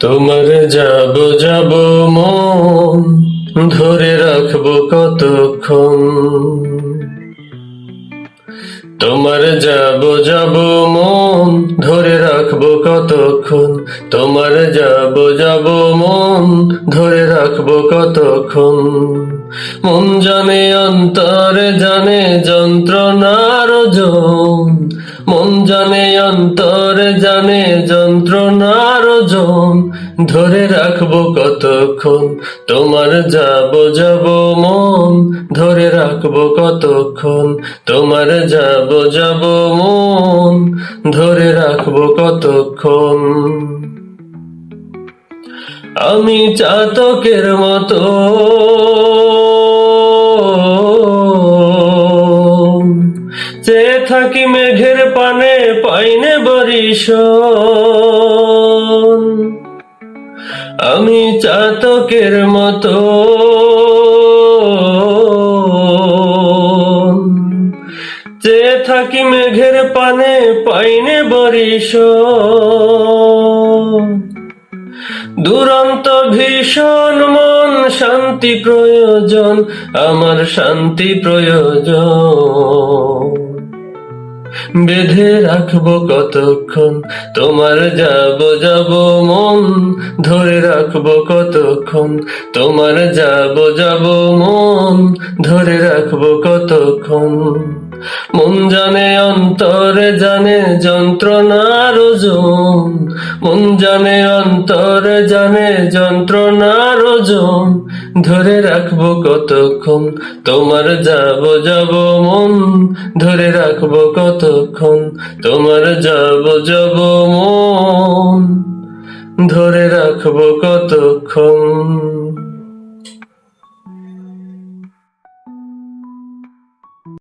তোমার যাব যাব মন ধরে রাখবো কতক্ষণ। তোমার যাব যাব মন ধরে রাখবো কতক্ষণ। তোমার যাব যাব মন ধরে রাখবো কতক্ষণ। মন জানে অন্তরে জানে যন্ত্রণার ওজন। মন জানে অন্তরে জানে যন্ত্রণার ওজন। ধরে রাখবো কতক্ষণ। তোমার যাব যাব মন ধরে রাখবো কতক্ষণ। তোমার যাব যাব মন ধরে রাখবো কতক্ষণ। আমি চাতকের মতো চেয়ে থাকি মেঘের পানে, পাইনে বরিশন। আমি চাতকের মতো চেয়ে থাকি মেঘের পানে, পাইনে বরিশন। দুরন্ত ভীষণ মন শান্তি প্রয়োজন, আমার শান্তি প্রয়োজন। বেঁধে রাখবো কতক্ষণ। তোমার যাব যাব মন ধরে রাখবো কতক্ষণ। তোমার যাব যাব মন ধরে রাখবো কতক্ষণ। মন জানে অন্তরে জানে যন্ত্রণার ওজন। মন জানে অন্তরে জানে যন্ত্রণার ওজন। ধরে রাখবো কতক্ষণ। তোমার যাব যাব মন ধরে রাখবো কতক্ষণ। তোমার যাব যাব মন ধরে রাখবো কতক্ষণ।